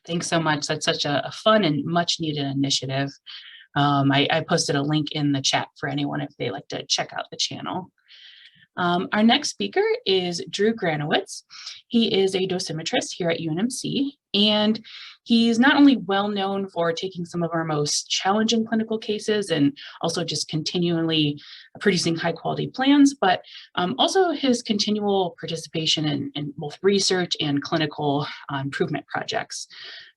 Thanks so much. That's such a fun and much needed initiative. I posted a link in the chat for anyone if they like to check out the channel. Our next speaker is Drew Granatowicz. He is a dosimetrist here at UNMC, and he's not only well known for taking some of our most challenging clinical cases and also just continually producing high quality plans, but also his continual participation in both research and clinical improvement projects.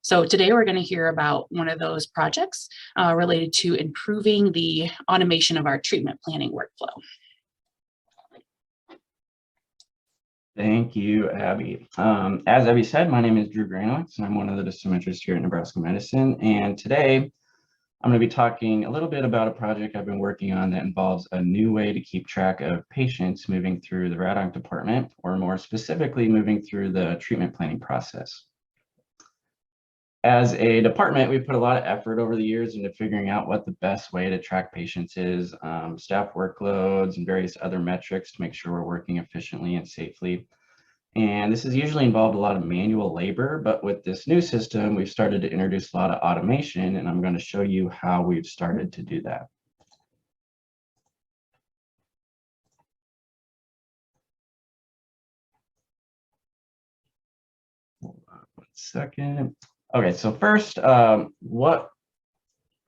So today we're going to hear about one of those projects related to improving the automation of our treatment planning workflow. Thank you, Abby. As Abby said, my name is Drew Granatowicz, and I'm one of the dosimetrists here at Nebraska Medicine. And today, I'm going to be talking a little bit about a project I've been working on that involves a new way to keep track of patients moving through the rad-onc department, or more specifically, moving through the treatment planning process. As a department, we put a lot of effort over the years into figuring out what the best way to track patients is, staff workloads and various other metrics to make sure we're working efficiently and safely. And this has usually involved a lot of manual labor, but with this new system, we've started to introduce a lot of automation, and I'm going to show you how we've started to do that. Hold on 1 second. Okay, so first, what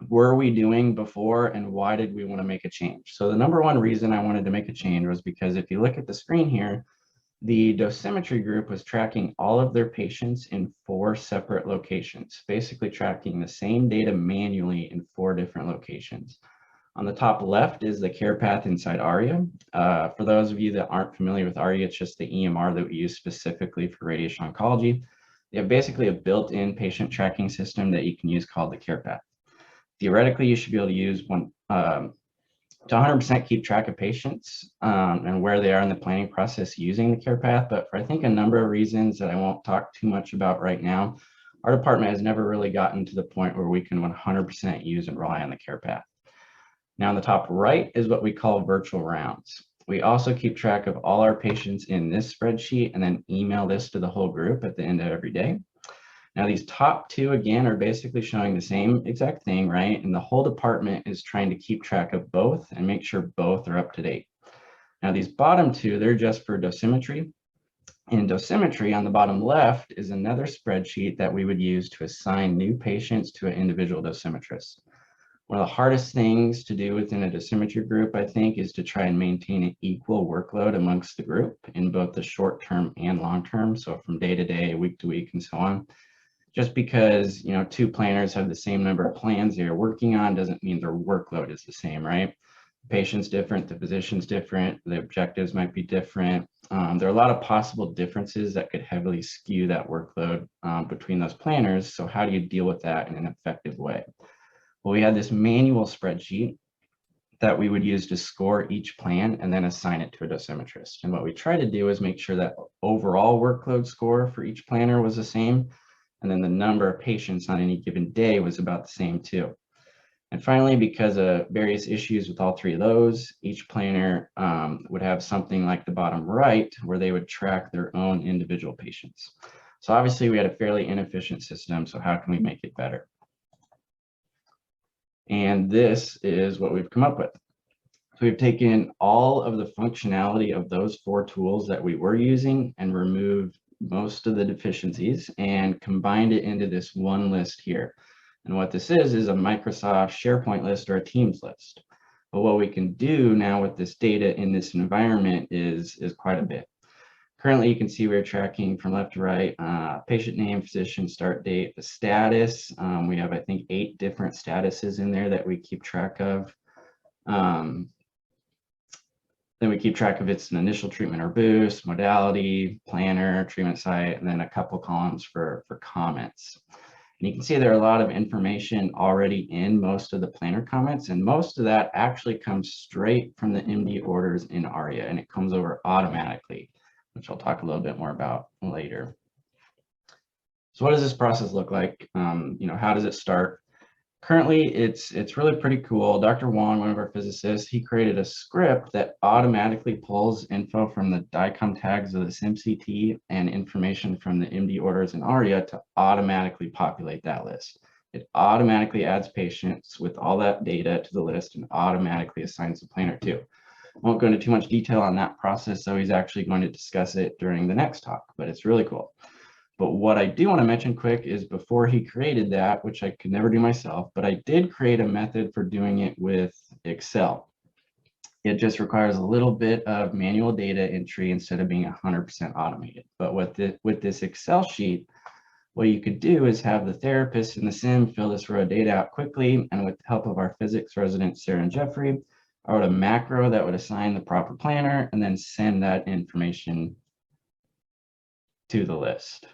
were we doing before and why did we want to make a change? So the number one reason I wanted to make a change was because if you look at the screen here, the dosimetry group was tracking all of their patients in 4 separate locations, basically tracking the same data manually in 4 different locations. On the top left is the care path inside ARIA. For those of you that aren't familiar with ARIA, it's just the EMR that we use specifically for radiation oncology. They have basically a built-in patient tracking system that you can use called the care path. Theoretically, you should be able to use one to 100% keep track of patients and where they are in the planning process using the care path. But for I think a number of reasons that I won't talk too much about right now, our department has never really gotten to the point where we can 100% use and rely on the care path. Now on the top right is what we call virtual rounds. We also keep track of all our patients in this spreadsheet and then email this to the whole group at the end of every day. Now these top 2 again are basically showing the same exact thing, right? And the whole department is trying to keep track of both and make sure both are up to date. Now these bottom 2, they're just for dosimetry. In dosimetry on the bottom left is another spreadsheet that we would use to assign new patients to an individual dosimetrist. One of the hardest things to do within a dosimetry group, I think, is to try and maintain an equal workload amongst the group in both the short term and long term. So from day to day, week to week, and so on. Just because, 2 planners have the same number of plans they're working on doesn't mean their workload is the same, right? The patient's different, the physician's different, the objectives might be different. There are a lot of possible differences that could heavily skew that workload between those planners. So how do you deal with that in an effective way? Well, we had this manual spreadsheet that we would use to score each plan and then assign it to a dosimetrist. And what we try to do is make sure that overall workload score for each planner was the same. And then the number of patients on any given day was about the same too. And finally, because of various issues with all 3 of those, each planner would have something like the bottom right where they would track their own individual patients. So obviously we had a fairly inefficient system. So how can we make it better? And this is what we've come up with. So we've taken all of the functionality of those 4 tools that we were using and removed most of the deficiencies and combined it into this one list here. And what this is a Microsoft SharePoint list or a Teams list. But what we can do now with this data in this environment is quite a bit. Currently, you can see we're tracking from left to right, patient name, physician, start date, the status. We have, I think, 8 different statuses in there that we keep track of. Then we keep track of its an initial treatment or boost, modality, planner, treatment site, and then a couple columns for comments. And you can see there are a lot of information already in most of the planner comments, and most of that actually comes straight from the MD orders in ARIA, and it comes over automatically, which I'll talk a little bit more about later. So what does this process look like? How does it start? currently it's really pretty cool. Dr. Wong, one of our physicists, he created a script that automatically pulls info from the DICOM tags of the SimCT and information from the MD orders and ARIA to automatically populate that list. It automatically adds patients with all that data to the list and automatically assigns the planner too. I won't go into too much detail on that process, so he's actually going to discuss it during the next talk, but it's really cool. But what I do want to mention quick is before he created that, which I could never do myself, but I did create a method for doing it with Excel. It just requires a little bit of manual data entry instead of being 100% automated. But with this Excel sheet, what you could do is have the therapist in the sim fill this row of data out quickly, and with the help of our physics residents, Sarah and Jeffrey, I wrote a macro that would assign the proper planner and then send that information to the list.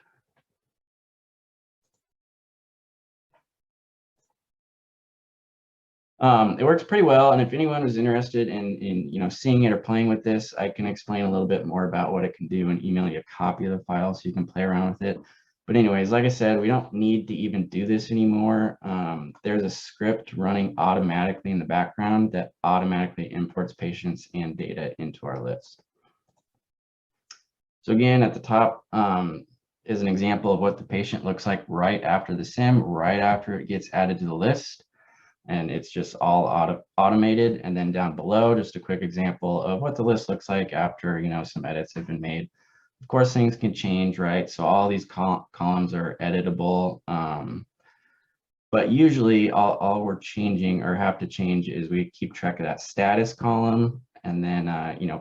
It works pretty well, and if anyone is interested in seeing it or playing with this, I can explain a little bit more about what it can do and email you a copy of the file so you can play around with it. But anyways, like I said, we don't need to even do this anymore. There's a script running automatically in the background that automatically imports patients and data into our list. So again, at the top is an example of what the patient looks like right after the sim, right after it gets added to the list. And it's just all automated. And then down below, just a quick example of what the list looks like after, some edits have been made. Of course, things can change, right? So all these columns are editable. But usually all we're changing or have to change is we keep track of that status column and then,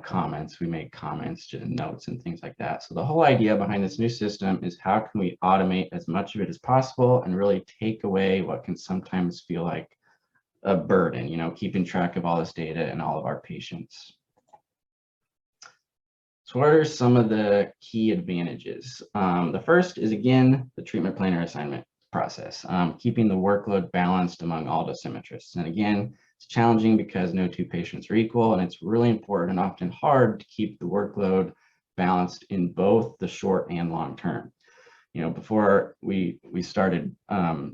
comments. We make comments, just notes and things like that. So the whole idea behind this new system is how can we automate as much of it as possible and really take away what can sometimes feel like a burden, keeping track of all this data and all of our patients. So what are some of the key advantages? The first is, again, the treatment planner assignment process, keeping the workload balanced among all dosimetrists. And again, it's challenging because no two patients are equal, and it's really important and often hard to keep the workload balanced in both the short and long term. Before we started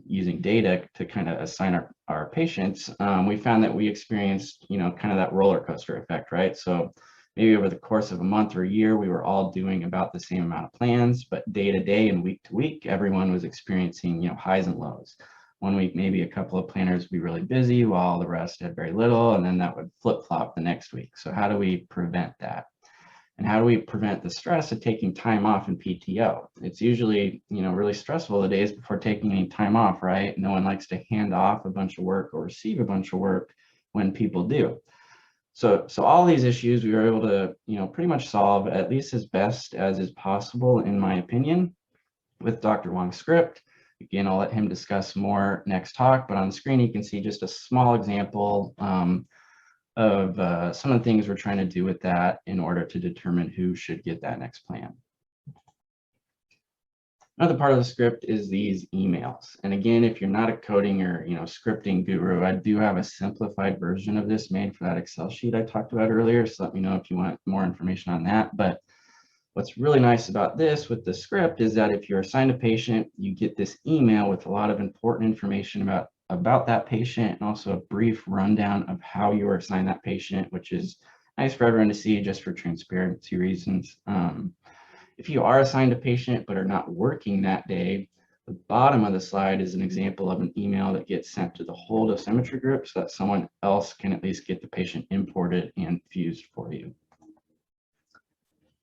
using data to kind of assign our patients, we found that we experienced, kind of that roller coaster effect, right? So maybe over the course of a month or a year, we were all doing about the same amount of plans, but day to day and week to week, everyone was experiencing, highs and lows. One week, maybe a couple of planners would be really busy while the rest had very little, and then that would flip-flop the next week. So how do we prevent that? And how do we prevent the stress of taking time off in PTO? It's usually, really stressful the days before taking any time off, right? No one likes to hand off a bunch of work or receive a bunch of work when people do. So all these issues we were able to, pretty much solve at least as best as is possible, in my opinion, with Dr. Wong's script. Again, I'll let him discuss more next talk, but on the screen you can see just a small example of some of the things we're trying to do with that in order to determine who should get that next plan. Another part of the script is these emails. And again, if you're not a coding or scripting guru, I do have a simplified version of this made for that Excel sheet I talked about earlier. So let me know if you want more information on that. But what's really nice about this with the script is that if you're assigned a patient, you get this email with a lot of important information about that patient, and also a brief rundown of how you were assigned that patient, which is nice for everyone to see just for transparency reasons. If you are assigned a patient but are not working that day, the bottom of the slide is an example of an email that gets sent to the whole dosimetry group so that someone else can at least get the patient imported and fused for you.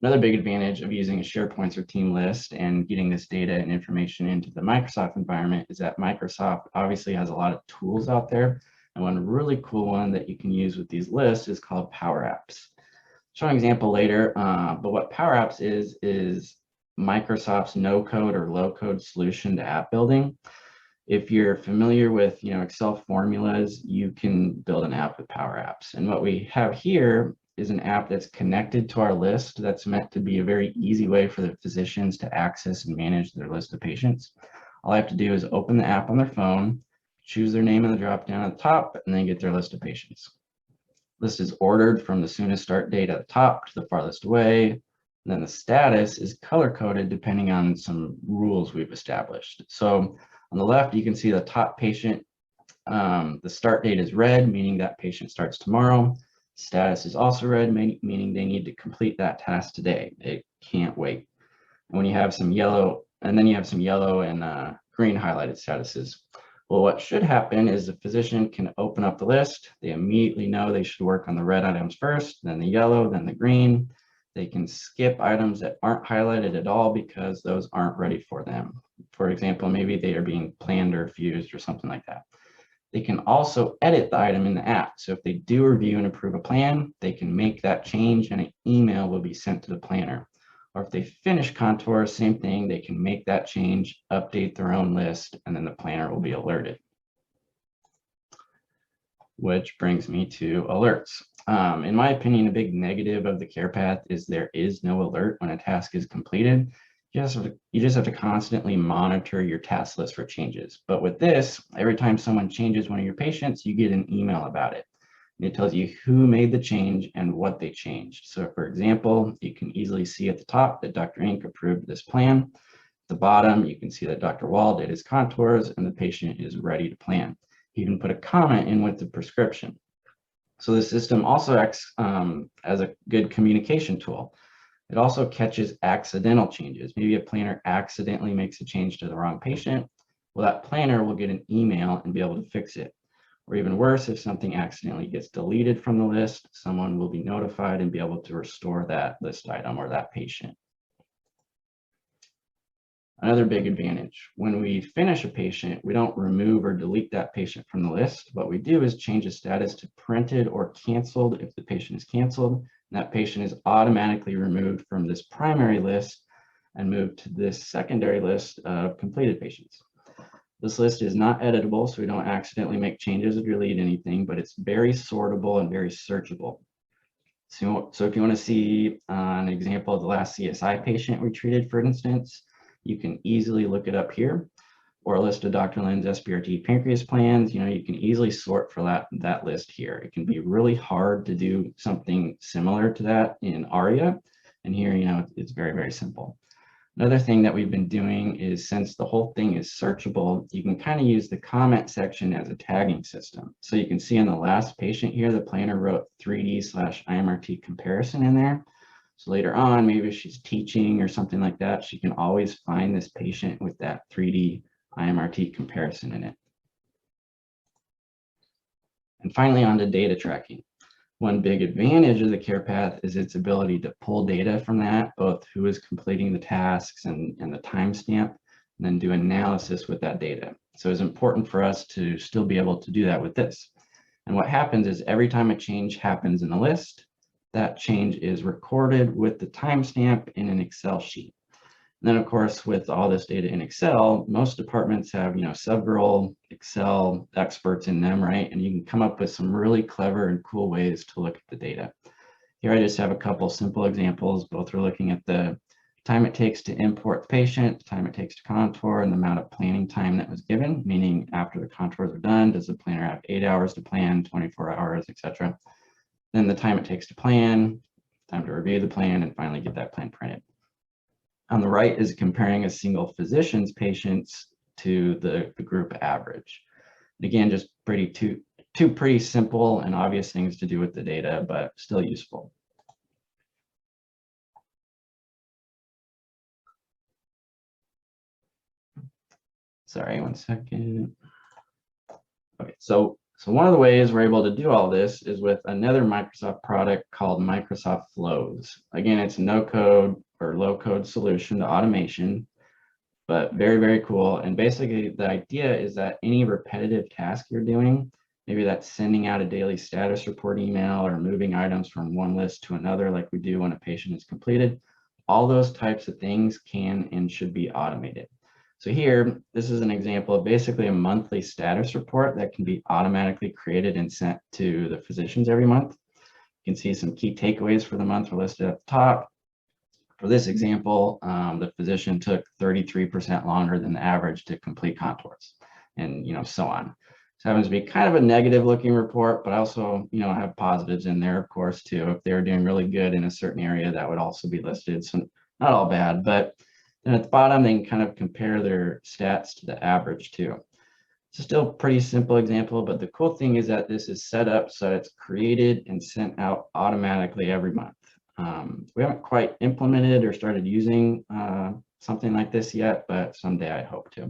Another big advantage of using a SharePoint or team list and getting this data and information into the Microsoft environment is that Microsoft obviously has a lot of tools out there. And one really cool one that you can use with these lists is called Power Apps. I'll show an example later, but what Power Apps is Microsoft's no-code or low-code solution to app building. If you're familiar with Excel formulas, you can build an app with Power Apps. And what we have here is an app that's connected to our list that's meant to be a very easy way for the physicians to access and manage their list of patients. All I have to do is open the app on their phone, choose their name in the drop down at the top, and then get their list of patients. List is ordered from the soonest start date at the top to the farthest away. And then the status is color coded depending on some rules we've established. So on the left, you can see the top patient The start date is red, meaning that patient starts tomorrow. Status is also red, meaning they need to complete that task today. It can't wait. And when you have some yellow, and then you have some yellow and green highlighted statuses. Well, what should happen is the physician can open up the list. They immediately know they should work on the red items first, then the yellow, then the green. They can skip items that aren't highlighted at all because those aren't ready for them. For example, maybe they are being planned or fused or something like that. They can also edit the item in the app. So if they do review and approve a plan, they can make that change and an email will be sent to the planner. Or if they finish contour, same thing, they can make that change, update their own list, and then the planner will be alerted. Which brings me to alerts. In my opinion, a big negative of the care path is there is no alert when a task is completed. You just have to constantly monitor your task list for changes. But with this, every time someone changes one of your patients, you get an email about it. It tells you who made the change and what they changed. So for example, you can easily see at the top that Dr. Inc. approved this plan. At the bottom, you can see that Dr. Wall did his contours and the patient is ready to plan. You can put a comment in with the prescription. So the system also acts as a good communication tool. It also catches accidental changes. Maybe a planner accidentally makes a change to the wrong patient. Well, that planner will get an email and be able to fix it. Or even worse, if something accidentally gets deleted from the list, someone will be notified and be able to restore that list item or that patient. Another big advantage, when we finish a patient, we don't remove or delete that patient from the list. What we do is change the status to printed or canceled if the patient is canceled. And that patient is automatically removed from this primary list and moved to this secondary list of completed patients. This list is not editable, so we don't accidentally make changes or delete anything, but it's very sortable and very searchable. So if you want to see an example of the last CSI patient we treated, for instance, you can easily look it up here, or a list of Dr. Lynn's SBRT pancreas plans. You can easily sort for that list here. It can be really hard to do something similar to that in ARIA, and here, it's very, very simple. Another thing that we've been doing is, since the whole thing is searchable, you can kind of use the comment section as a tagging system. So you can see on the last patient here, the planner wrote 3D/IMRT comparison in there. So later on, maybe if she's teaching or something like that, she can always find this patient with that 3D IMRT comparison in it. And finally, on to data tracking. One big advantage of the care path is its ability to pull data from that, both who is completing the tasks and the timestamp, and then do analysis with that data. So it's important for us to still be able to do that with this. And what happens is every time a change happens in the list, that change is recorded with the timestamp in an Excel sheet. And then, of course, with all this data in Excel, most departments have, several Excel experts in them, right? And you can come up with some really clever and cool ways to look at the data. Here, I just have a couple simple examples. Both are looking at the time it takes to import the patient, the time it takes to contour, and the amount of planning time that was given, meaning after the contours are done, does the planner have 8 hours to plan, 24 hours, etc. Then the time it takes to plan, time to review the plan, and finally get that plan printed. On the right is comparing a single physician's patients to the group average. And again, just two pretty simple and obvious things to do with the data, but still useful. Sorry, one second. Okay, so one of the ways we're able to do all this is with another Microsoft product called Microsoft Flows. Again, it's a no-code or low-code solution to automation, but very, very cool. And basically, the idea is that any repetitive task you're doing, maybe that's sending out a daily status report email or moving items from one list to another like we do when a patient is completed, all those types of things can and should be automated. So here, this is an example of basically a monthly status report that can be automatically created and sent to the physicians every month. You can see some key takeaways for the month are listed at the top. For this example, the physician took 33% longer than the average to complete contours, and so on. So it happens to be kind of a negative looking report, but also have positives in there, of course, too. If they're doing really good in a certain area, that would also be listed. So not all bad, but then at the bottom, they can kind of compare their stats to the average too. It's still a pretty simple example, but the cool thing is that this is set up so it's created and sent out automatically every month. We haven't quite implemented or started using something like this yet, but someday I hope to.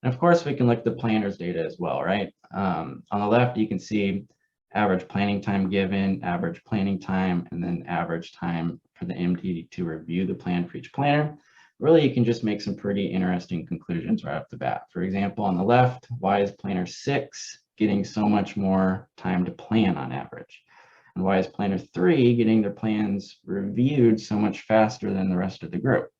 And of course, we can look at the planner's data as well, right? On the left, you can see average planning time given, average planning time, and then average time for the MD to review the plan for each planner. Really, you can just make some pretty interesting conclusions right off the bat. For example, on the left, why is planner 6 getting so much more time to plan on average? And why is planner 3 getting their plans reviewed so much faster than the rest of the group?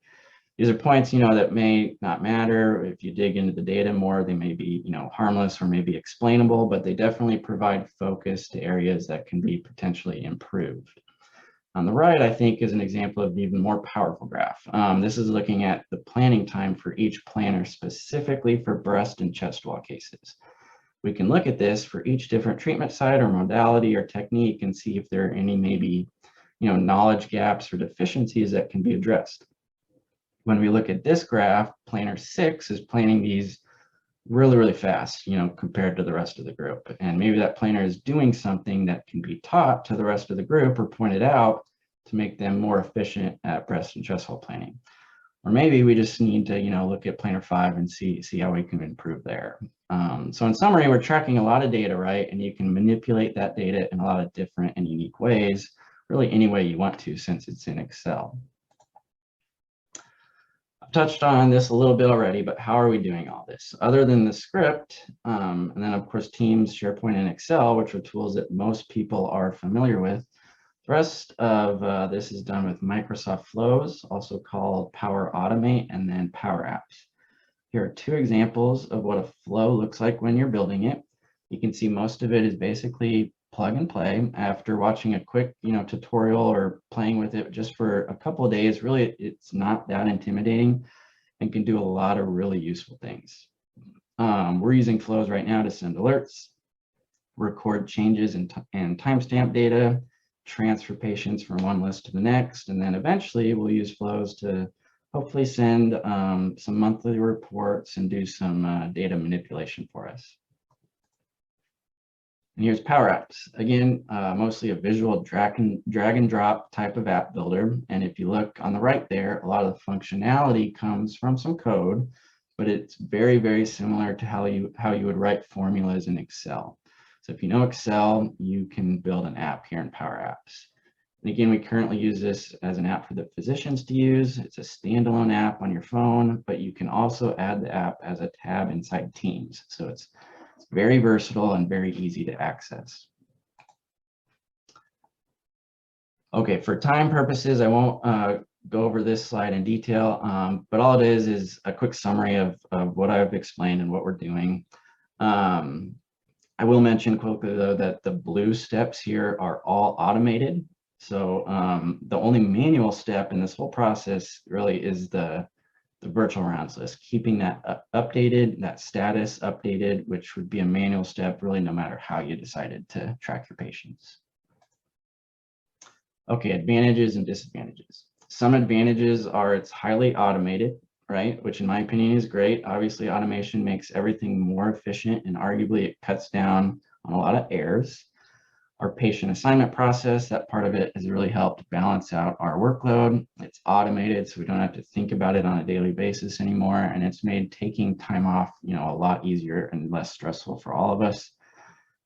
These are points, that may not matter. If you dig into the data more, they may be, harmless or maybe explainable, but they definitely provide focus to areas that can be potentially improved. On the right, I think, is an example of an even more powerful graph. This is looking at the planning time for each planner specifically for breast and chest wall cases. We can look at this for each different treatment site or modality or technique and see if there are any maybe, knowledge gaps or deficiencies that can be addressed. When we look at this graph, planner 6 is planning these really, really fast, compared to the rest of the group. And maybe that planner is doing something that can be taught to the rest of the group or pointed out to make them more efficient at breast and chest wall planning. Or maybe we just need to, look at planner 5 and see how we can improve there. So in summary, we're tracking a lot of data, right? And you can manipulate that data in a lot of different and unique ways, really any way you want to, since it's in Excel. Touched on this a little bit already, but how are we doing all this? Other than the script, and then of course Teams, SharePoint, and Excel, which are tools that most people are familiar with, the rest of this is done with Microsoft Flows, also called Power Automate, and then Power Apps. Here are 2 examples of what a flow looks like when you're building it. You can see most of it is basically plug and play. After watching a quick, tutorial or playing with it just for a couple of days, really, it's not that intimidating and can do a lot of really useful things. We're using flows right now to send alerts, record changes and timestamp data, transfer patients from one list to the next, and then eventually we'll use flows to hopefully send some monthly reports and do some data manipulation for us. And here's Power Apps. Again, mostly a visual drag and drop type of app builder. And if you look on the right there, a lot of the functionality comes from some code, but it's very, very similar to how you would write formulas in Excel. So if you know Excel, you can build an app here in Power Apps. And again, we currently use this as an app for the physicians to use. It's a standalone app on your phone, but you can also add the app as a tab inside Teams. So it's very versatile and very easy to access. Okay, for time purposes, I won't go over this slide in detail, but all it is a quick summary of what I've explained and what we're doing. I will mention quickly though that the blue steps here are all automated. So the only manual step in this whole process really is the virtual rounds list, keeping that updated, that status updated, which would be a manual step really no matter how you decided to track your patients. Okay, advantages and disadvantages. Some advantages are it's highly automated, right? Which in my opinion is great. Obviously, automation makes everything more efficient and arguably it cuts down on a lot of errors. Our patient assignment process, that part of it has really helped balance out our workload. It's automated, so we don't have to think about it on a daily basis anymore. And it's made taking time off, a lot easier and less stressful for all of us.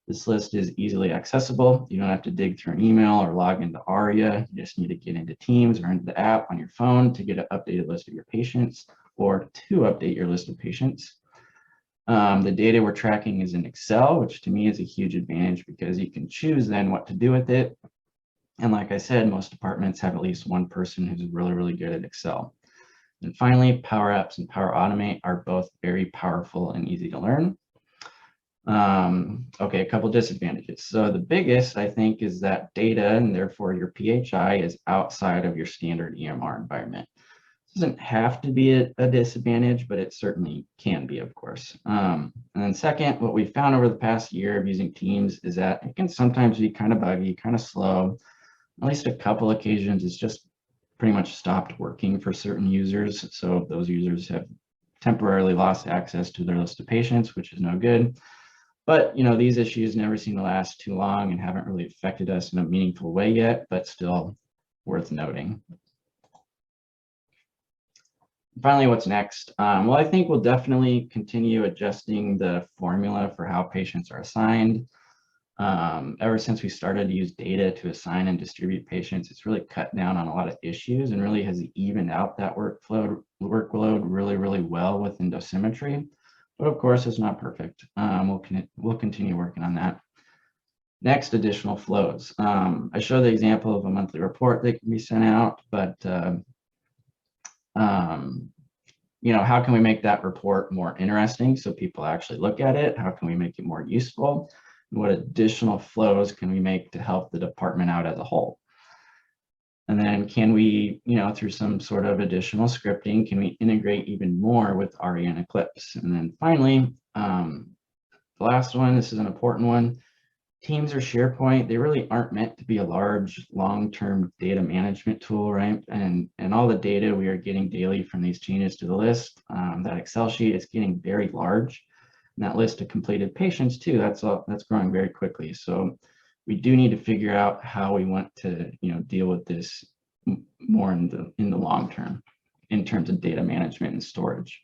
This list is easily accessible. You don't have to dig through an email or log into ARIA. You just need to get into Teams or into the app on your phone to get an updated list of your patients or to update your list of patients. The data we're tracking is in Excel, which to me is a huge advantage because you can choose then what to do with it. And like I said, most departments have at least one person who's really, really good at Excel. And finally, Power Apps and Power Automate are both very powerful and easy to learn. Okay, a couple disadvantages. So the biggest, I think, is that data and therefore your PHI is outside of your standard EMR environment. It doesn't have to be a disadvantage, but it certainly can be, of course. And then second, what we found over the past year of using Teams is that it can sometimes be kind of buggy, kind of slow. At least a couple occasions, it's just pretty much stopped working for certain users. So those users have temporarily lost access to their list of patients, which is no good. But, these issues never seem to last too long and haven't really affected us in a meaningful way yet, but still worth noting. Finally, what's next? Well, I think we'll definitely continue adjusting the formula for how patients are assigned. Ever since we started to use data to assign and distribute patients, it's really cut down on a lot of issues and really has evened out that workload really, really well within dosimetry. But of course, it's not perfect. We'll continue working on that. Next, additional flows. I show the example of a monthly report that can be sent out, but how can we make that report more interesting so people actually look at it? How can we make it more useful? What additional flows can we make to help the department out as a whole? And then can we, through some sort of additional scripting, can we integrate even more with ARIA and Eclipse? And then finally, the last one, this is an important one. Teams or SharePoint, they really aren't meant to be a large, long-term data management tool, right? And all the data we are getting daily from these changes to the list, that Excel sheet is getting very large. And that list of completed patients too, that's growing very quickly. So we do need to figure out how we want to, deal with this more in the long term in terms of data management and storage.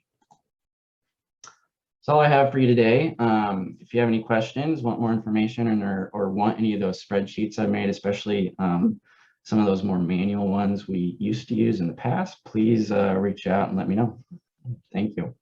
That's all I have for you today. If you have any questions, want more information, or want any of those spreadsheets I made, especially some of those more manual ones we used to use in the past, please reach out and let me know. Thank you.